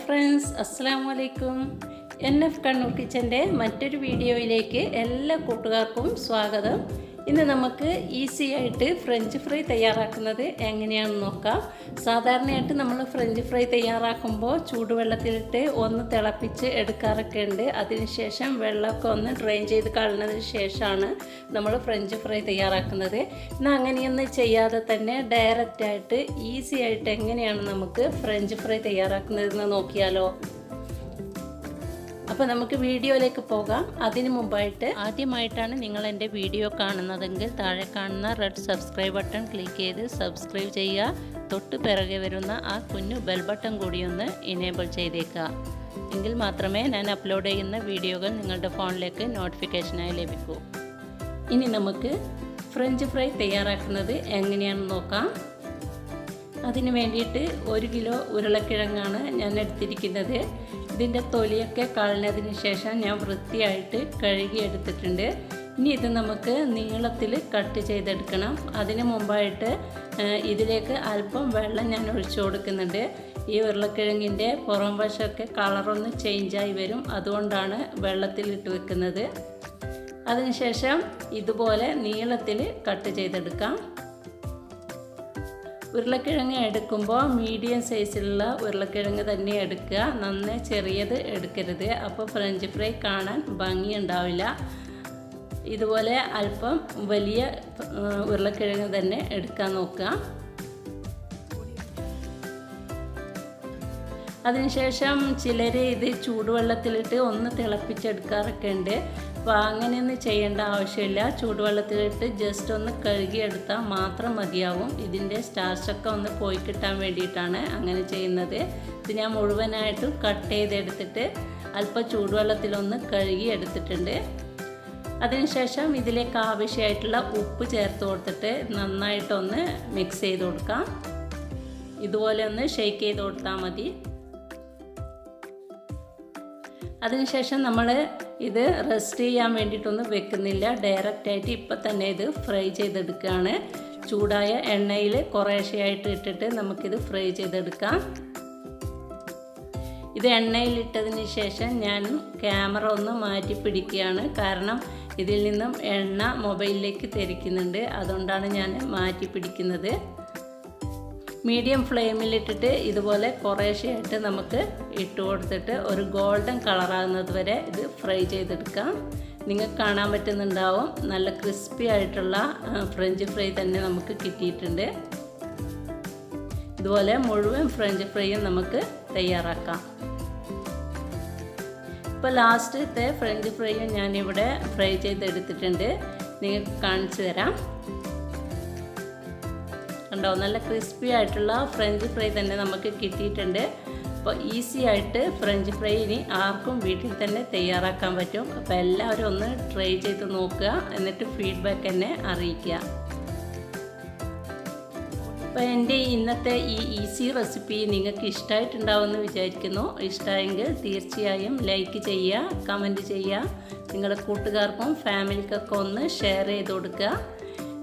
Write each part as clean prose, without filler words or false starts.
Friends, അസ്സലാമു അലൈക്കും. NF Kannur കിച്ചൻ്റെ മറ്റൊരു വീഡിയോയിലേക്ക് എല്ലാ കൂട്ടുകാർക്കും സ്വാഗതം. ഇന്ന് നമുക്ക് ഈസി ആയിട്ട് ഫ്രഞ്ച് ഫ്രൈ തയ്യാറാക്കുന്നത് എങ്ങനെയാണെന്ന് നോക്കാം. സാധാരണയായിട്ട് നമ്മൾ ഫ്രഞ്ച് ഫ്രൈ തയ്യാറാക്കുമ്പോൾ ചൂടുവെള്ളത്തിലിട്ട് ഒന്ന് തിളപ്പിച്ച് എടുക്കാറൊക്കെ ഉണ്ട്. അതിനുശേഷം വെള്ളമൊക്കെ ഒന്ന് ഡ്രെയിൻ ചെയ്ത് കളഞ്ഞതിന് ശേഷമാണ് നമ്മൾ ഫ്രഞ്ച് ഫ്രൈ തയ്യാറാക്കുന്നത്. എന്നാൽ അങ്ങനെയൊന്നും ചെയ്യാതെ തന്നെ ഡയറക്റ്റായിട്ട് ഈസി ആയിട്ട് എങ്ങനെയാണ് നമുക്ക് ഫ്രഞ്ച് ഫ്രൈ തയ്യാറാക്കുന്നതെന്ന് നോക്കിയാലോ. അപ്പോൾ നമുക്ക് വീഡിയോയിലേക്ക് പോകാം. അതിനു മുമ്പായിട്ട് ആദ്യമായിട്ടാണ് നിങ്ങൾ എൻ്റെ വീഡിയോ കാണുന്നതെങ്കിൽ താഴെ കാണുന്ന റെഡ് സബ്സ്ക്രൈബ് ബട്ടൺ ക്ലിക്ക് ചെയ്ത് സബ്സ്ക്രൈബ് ചെയ്യുക. തൊട്ട് പിറകെ വരുന്ന ആ കുഞ്ഞു ബെൽ ബട്ടൺ കൂടി ഒന്ന് ഇനേബിൾ ചെയ്തേക്കുക. എങ്കിൽ മാത്രമേ ഞാൻ അപ്ലോഡ് ചെയ്യുന്ന വീഡിയോകൾ നിങ്ങളുടെ ഫോണിലേക്ക് നോട്ടിഫിക്കേഷനായി ലഭിക്കൂ. ഇനി നമുക്ക് ഫ്രഞ്ച് ഫ്രൈ തയ്യാറാക്കുന്നത് എങ്ങനെയാണെന്ന് നോക്കാം. അതിന് വേണ്ടിയിട്ട് 1 കിലോ ഉരുളക്കിഴങ്ങാണ് ഞാൻ എടുത്തിരിക്കുന്നത്. ഇതിൻ്റെ തൊലിയൊക്കെ കളഞ്ഞതിന് ശേഷം ഞാൻ വൃത്തിയായിട്ട് കഴുകി എടുത്തിട്ടുണ്ട്. ഇനി ഇത് നമുക്ക് നീളത്തിൽ കട്ട് ചെയ്തെടുക്കണം. അതിന് മുമ്പായിട്ട് ഇതിലേക്ക് അല്പം വെള്ളം ഞാൻ ഒഴിച്ചു കൊടുക്കുന്നുണ്ട്. ഈ ഉരുളക്കിഴങ്ങിൻ്റെ പുറം വശമൊക്കെ കളറൊന്ന് ചേഞ്ചായി വരും, അതുകൊണ്ടാണ് വെള്ളത്തിലിട്ട് വെക്കുന്നത്. അതിനുശേഷം ഇതുപോലെ നീളത്തിൽ കട്ട് ചെയ്തെടുക്കാം. ഉരുളക്കിഴങ്ങ് എടുക്കുമ്പോൾ മീഡിയം സൈസിലുള്ള ഉരുളക്കിഴങ്ങ് തന്നെ എടുക്കുക. നന്നേ ചെറിയത് എടുക്കരുത്, അപ്പോൾ ഫ്രഞ്ച് ഫ്രൈ കാണാൻ ഭംഗിയുണ്ടാവില്ല. ഇതുപോലെ അല്പം വലിയ ഉരുളക്കിഴങ്ങ് തന്നെ എടുക്കാൻ നോക്കുക. അതിനുശേഷം ചിലർ ഇത് ചൂടുവെള്ളത്തിലിട്ട് ഒന്ന് തിളപ്പിച്ചെടുക്കാറൊക്കെ ഉണ്ട്. അപ്പോൾ അങ്ങനെയൊന്നും ചെയ്യേണ്ട ആവശ്യമില്ല. ചൂടുവെള്ളത്തിലിട്ട് ജസ്റ്റ് ഒന്ന് കഴുകിയെടുത്താൽ മാത്രം മതിയാവും. ഇതിൻ്റെ സ്റ്റാർച്ചൊക്കെ ഒന്ന് പോയി കിട്ടാൻ വേണ്ടിയിട്ടാണ് അങ്ങനെ ചെയ്യുന്നത്. ഇത് ഞാൻ മുഴുവനായിട്ടും കട്ട് ചെയ്തെടുത്തിട്ട് അല്പം ചൂടുവെള്ളത്തിലൊന്ന് കഴുകി എടുത്തിട്ടുണ്ട്. അതിനുശേഷം ഇതിലേക്ക് ആവശ്യമായിട്ടുള്ള ഉപ്പ് ചേർത്ത് കൊടുത്തിട്ട് നന്നായിട്ടൊന്ന് മിക്സ് ചെയ്ത് കൊടുക്കാം. ഇതുപോലെ ഒന്ന് ഷേക്ക് ചെയ്ത് കൊടുത്താൽ മതി. അതിനുശേഷം നമ്മൾ ഇത് റെസ്റ്റ് ചെയ്യാൻ വേണ്ടിയിട്ടൊന്നും വെക്കുന്നില്ല. ഡയറക്റ്റായിട്ട് ഇപ്പം തന്നെ ഇത് ഫ്രൈ ചെയ്തെടുക്കുകയാണ്. ചൂടായ എണ്ണയിൽ കുറേശ്ശെയായിട്ട് ഇട്ടിട്ട് നമുക്കിത് ഫ്രൈ ചെയ്തെടുക്കാം. ഇത് എണ്ണയിലിട്ടതിന് ശേഷം ഞാൻ ക്യാമറ ഒന്ന് മാറ്റി പിടിക്കുകയാണ്. കാരണം ഇതിൽ നിന്നും എണ്ണ മൊബൈലിലേക്ക് തെറിക്കുന്നുണ്ട്, അതുകൊണ്ടാണ് ഞാൻ മാറ്റി പിടിക്കുന്നത്. മീഡിയം ഫ്ലെയിമിലിട്ടിട്ട് ഇതുപോലെ കുറേശ്ശെയായിട്ട് നമുക്ക് ഇട്ട് കൊടുത്തിട്ട് ഒരു ഗോൾഡൻ കളറാകുന്നത് വരെ ഇത് ഫ്രൈ ചെയ്തെടുക്കാം. നിങ്ങൾക്ക് കാണാൻ പറ്റുന്നുണ്ടാവും, നല്ല ക്രിസ്പി ആയിട്ടുള്ള ഫ്രഞ്ച് ഫ്രൈ തന്നെ നമുക്ക് കിട്ടിയിട്ടുണ്ട്. ഇതുപോലെ മുഴുവൻ ഫ്രഞ്ച് ഫ്രൈയും നമുക്ക് തയ്യാറാക്കാം. ഇപ്പോൾ ലാസ്റ്റത്തെ ഫ്രഞ്ച് ഫ്രൈയും ഞാനിവിടെ ഫ്രൈ ചെയ്തെടുത്തിട്ടുണ്ട്. നിങ്ങൾക്ക് കാണിച്ചു തരാം. കണ്ടോ, നല്ല ക്രിസ്പി ആയിട്ടുള്ള ഫ്രഞ്ച് ഫ്രൈ തന്നെ നമുക്ക് കിട്ടിയിട്ടുണ്ട്. അപ്പോൾ ഈസി ആയിട്ട് ഫ്രഞ്ച് ഫ്രൈ ഇനി ആർക്കും വീട്ടിൽ തന്നെ തയ്യാറാക്കാൻ പറ്റും. അപ്പോൾ എല്ലാവരും ഒന്ന് ട്രൈ ചെയ്ത് നോക്കുക, എന്നിട്ട് ഫീഡ്ബാക്ക് എന്നെ അറിയിക്കുക. അപ്പോൾ എൻ്റെ ഇന്നത്തെ ഈ ഈസി റെസിപ്പി നിങ്ങൾക്ക് ഇഷ്ടമായിട്ടുണ്ടാവുമെന്ന് വിചാരിക്കുന്നു. ഇഷ്ടമായെങ്കിൽ തീർച്ചയായും ലൈക്ക് ചെയ്യുക, കമൻറ്റ് ചെയ്യുക. നിങ്ങളുടെ കൂട്ടുകാർക്കും ഫാമിലിക്കൊക്കെ ഒന്ന് ഷെയർ ചെയ്ത് കൊടുക്കുക.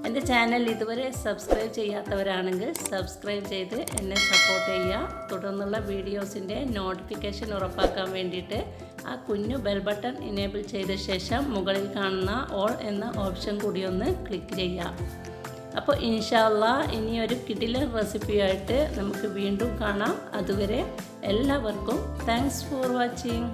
എൻ്റെ ചാനൽ ഇതുവരെ സബ്സ്ക്രൈബ് ചെയ്യാത്തവരാണെങ്കിൽ സബ്സ്ക്രൈബ് ചെയ്ത് എന്നെ സപ്പോർട്ട് ചെയ്യുക. തുടർന്നുള്ള വീഡിയോസിൻ്റെ നോട്ടിഫിക്കേഷൻ ഉറപ്പാക്കാൻ വേണ്ടിയിട്ട് ആ കുഞ്ഞു ബെൽ ബട്ടൺ ഇനേബിൾ ചെയ്ത ശേഷം മുകളിൽ കാണുന്ന ഓൾ എന്ന ഓപ്ഷൻ കൂടി ഒന്ന് ക്ലിക്ക് ചെയ്യുക. അപ്പോൾ ഇൻഷാ അല്ലാഹ് ഇനിയൊരു കിടിലൻ റെസിപ്പിയായിട്ട് നമുക്ക് വീണ്ടും കാണാം. അതുവരെ എല്ലാവർക്കും താങ്ക്സ് ഫോർ വാച്ചിങ്.